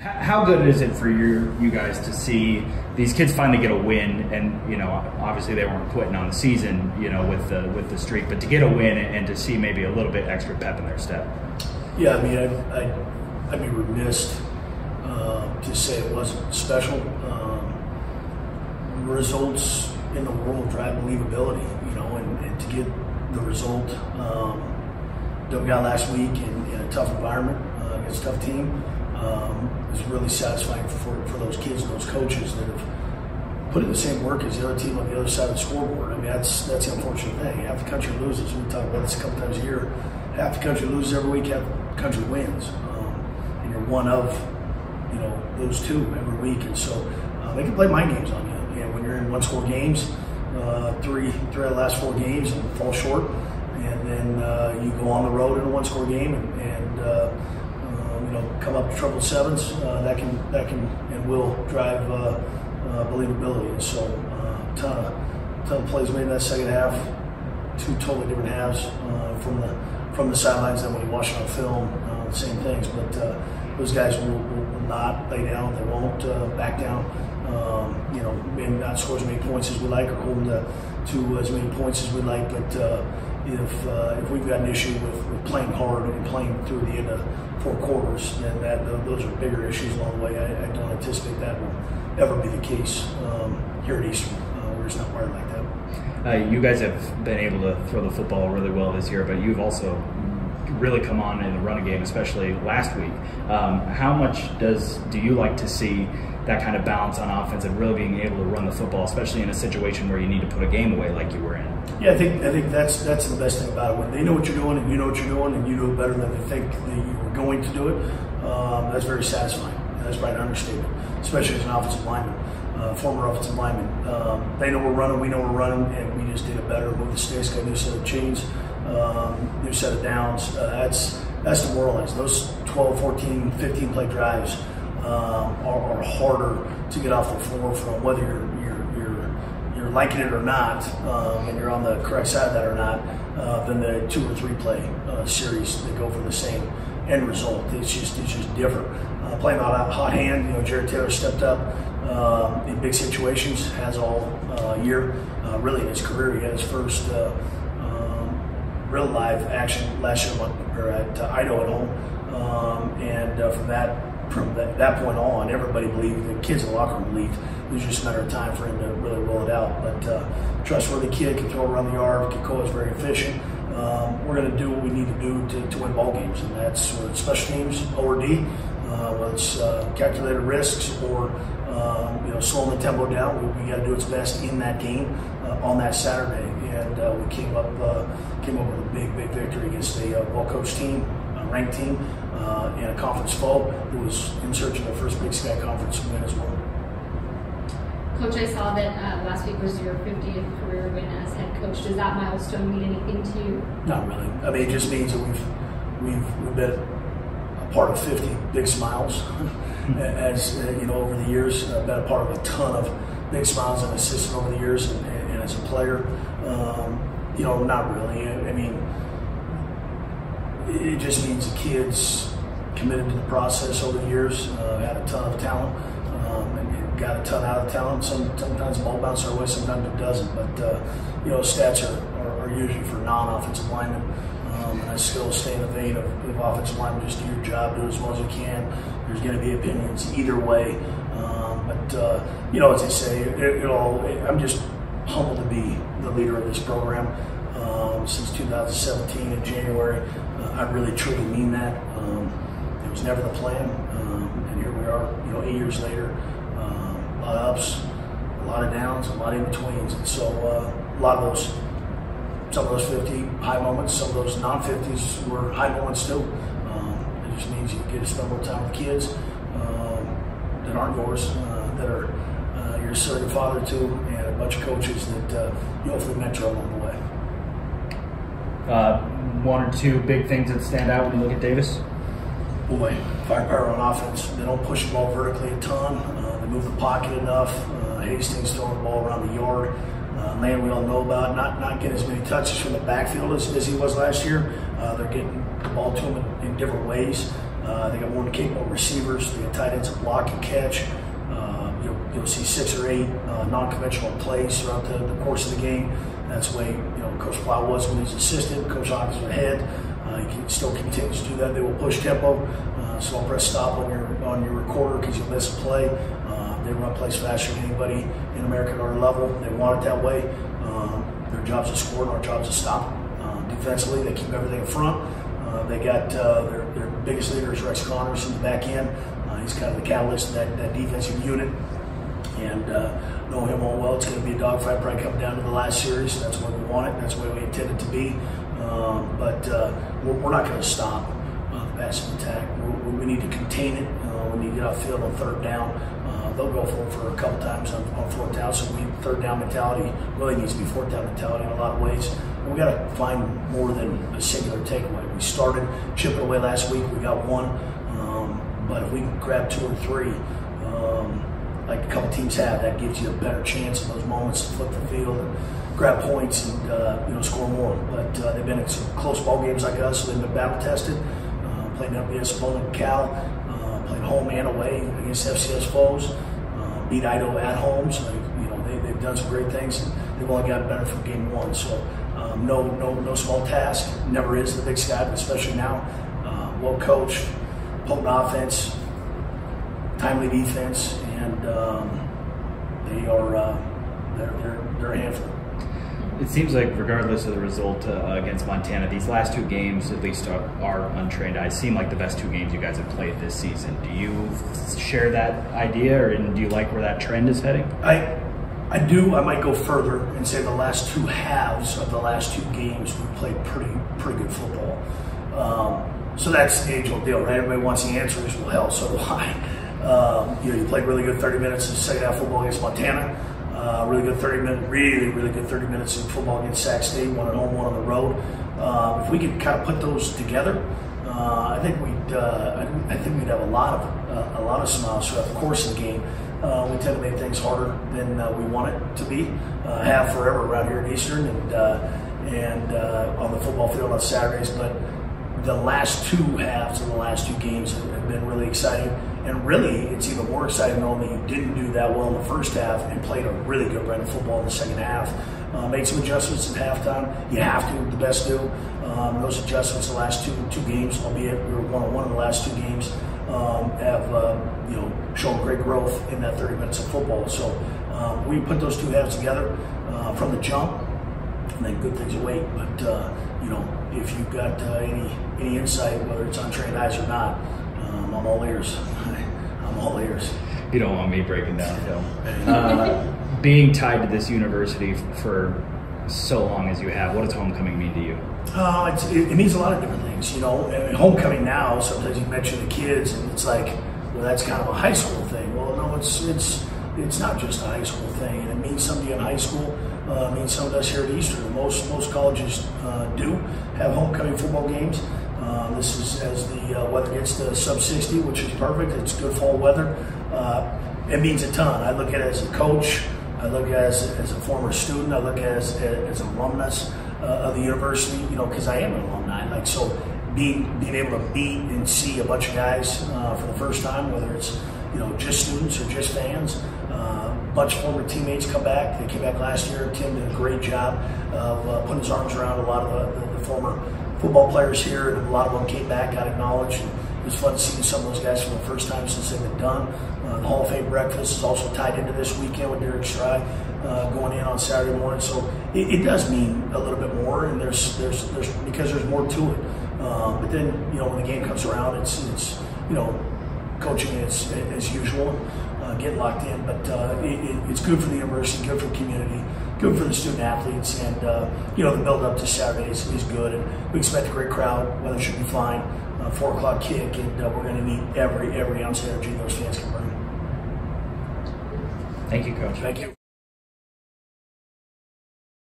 How good is it for you guys to see these kids finally get a win? And obviously they weren't quitting on the season, with the streak, but to get a win and to see maybe a little bit extra pep in their step. Yeah, I mean, I'd be remiss to say it wasn't special. Results in the world drive believability, and to get the result that we got last week in a tough environment against a tough team. Is really satisfying for those kids and those coaches that have put in the same work as the other team on the other side of the scoreboard. I mean, that's the unfortunate thing. Half the country loses. We talk about this a couple times a year. Half the country loses every week. Half the country wins, and you're one of those two every week. And so they can play mind games on you. And when you're in one-score games, three out of the last 4 games and fall short, and then you go on the road in a one-score game and come up to triple sevens, that can and will drive believability. And so, ton of plays made in that second half, 2 totally different halves from the sidelines. Then when you watch it on film, the same things. But those guys will not lay down. They won't back down. Maybe not score as many points as we like, or hold them to as many points as we like. But if we've got an issue with playing hard and playing through the end of 4 quarters, then those are bigger issues along the way. I don't anticipate that will ever be the case here at Eastern. We're just not wired like that. You guys have been able to throw the football really well this year, but you've also really come on in the running game, especially last week. How much do you like to see that kind of balance on offense and really being able to run the football, especially in a situation where you need to put a game away like you were in? Yeah, I think that's the best thing about it. When they know what you're doing and you know what you're doing and you do it better than they think that you were going to do it, that's very satisfying. That's probably an understatement, especially as an offensive lineman, former offensive lineman. They know we're running, we know we're running, and we just did it better. Move the sticks, got a new set of chains, new set of downs. That's demoralizing. Those 12, 14, 15 play drives are harder to get off the floor from, whether you're liking it or not, and you're on the correct side of that or not, than the 2 or 3 play series that go for the same end result. It's just different. Playing on a hot hand, Jared Taylor stepped up in big situations, has all year. Really in his career, he had his first real live action last year at Idaho at home, and from that point on, everybody believed, the kids in the locker room believed, it was just a matter of time for him to really roll it out. But trustworthy kid, can throw around the yard, Kikoa is very efficient. We're going to do what we need to do to win ball games, and that's whether it's special teams, O&D, whether it's calculated risks or slowing the tempo down. We got to do its best in that game on that Saturday, and we came up with a big victory against a well-coached team, a ranked team, and a conference foe who was in search of their first Big Sky Conference win as well. Coach, I saw that last week was your 50th career win as head coach. Does that milestone mean anything to you? Not really. I mean, it just means that we've been a part of 50 big smiles, as over the years. I've been a part of a ton of big smiles as an assistant over the years, and as a player. Not really. I mean, it just means the kids committed to the process over the years, had a ton of talent, and got a ton out of talent. Sometimes the ball bounces our way, sometimes it doesn't. But stats are usually for non-offensive linemen, and I still stay in the vein of offensive linemen. Just do your job, do it as well as you can. There's going to be opinions either way, but as they say, I'm just humbled to be the leader of this program. Since 2017 in January, I really truly mean that. It was never the plan, and here we are, 8 years later. A lot of ups, a lot of downs, a lot of in-betweens, and so some of those 50 high moments, some of those non-50s were high moments too. It just means you get to spend more time with kids that aren't yours, that are your surrogate father to, and a bunch of coaches that you hopefully mentor along the way. One or two big things that stand out when you look at Davis? Boy, firepower on offense. They don't push the ball vertically a ton. They move the pocket enough. Hastings throwing the ball around the yard. Man, we all know about not getting as many touches from the backfield as he was last year. They're getting the ball to him in different ways. They got more capable receivers. They got tight ends that block and catch. You'll see 6 or 8 non-conventional plays throughout the course of the game. That's the way Coach Plow was when he's assistant. Coach Hawkins was ahead. He still continues to do that. They will push tempo, so don't press stop on your recorder because you'll miss a play. They run plays faster than anybody in America at our level. They want it that way. Their job's to score, and our job's to stop. Defensively, they keep everything in front. They got their biggest leader is Rex Connors in the back end. He's kind of the catalyst of that defensive unit. And knowing him all well, it's going to be a dogfight probably come down to the last series. That's where we want it. That's where we intend it to be. But we're not going to stop the passing attack. We need to contain it. We need to get off field on 3rd down. They'll go for a couple times on 4th down. So 3rd down mentality really needs to be 4th down mentality in a lot of ways. And we got to find more than a singular takeaway. We started chipping away last week. We got 1. But if we can grab 2 or 3, like a couple teams have, that gives you a better chance in those moments to flip the field and grab points and score more. But they've been in some close ball games like us, so they've been battle tested. Played up against opponent Cal, played home and away against FCS foes. Beat Idaho at home, so they've done some great things. And they've only gotten better from game 1. So no small task. Never is the Big Sky, but especially now. Well coached, potent offense, timely defense, and they're a handful. It seems like regardless of the result against Montana, these last 2 games at least are untrained eyes seem like the best 2 games you guys have played this season. Do you share that idea, or do you like where that trend is heading? I do. I might go further and say the last 2 halves of the last 2 games we played pretty good football. So that's the age-old deal, right? Everybody wants the answers. Well, hell, so do I. You played really good 30 minutes of second half football against Montana. Really good 30 minutes, really good 30 minutes of football against Sac State. 1 at home, 1 on the road. If we could kind of put those together, I think we'd have a lot of smiles throughout the course of the game. We tend to make things harder than we want it to be. Have forever around here at Eastern and on the football field on Saturdays, but the last 2 halves of the last 2 games have been really exciting. And really, it's even more exciting knowing that you didn't do that well in the first half and played a really good brand of football in the second half. Made some adjustments at halftime. You have to, the best do. Those adjustments the last two games, albeit we were 1-1 in the last 2 games, have shown great growth in that 30 minutes of football. So we put those 2 halves together from the jump, and then good things await. But if you've got any insight, whether it's on trained eyes or not, I'm all ears. I'm all ears. You don't want me breaking down film. Being tied to this university for so long as you have, what does homecoming mean to you? It means a lot of different things. And homecoming now, sometimes you mention the kids, and it's like, well, that's kind of a high school thing. Well, no, it's not just a high school thing. And it means somebody in high school. It means some of us here at Eastern. Most colleges do have homecoming football games. This is as the weather gets to sub-60, which is perfect. It's good fall weather. It means a ton. I look at it as a coach. I look at it as a former student. I look at it as an alumnus of the university, because I am an alumni. So being able to meet and see a bunch of guys for the first time, whether it's just students or just fans. A bunch of former teammates come back. They came back last year. Tim did a great job of putting his arms around a lot of the former football players here, and a lot of them came back, got acknowledged. And it was fun to see some of those guys for the first time since they've been done. The Hall of Fame breakfast is also tied into this weekend with Derek Stry going in on Saturday morning. So it does mean a little bit more, and there's because there's more to it. But then when the game comes around, it's coaching as usual, get locked in. But it's good for the university, good for the community, good for the student athletes, and the build up to Saturday is good. And we expect a great crowd. Weather should be fine. 4 o'clock kick, and we're going to need every ounce of energy those fans can bring. Thank you, Coach. Thank you.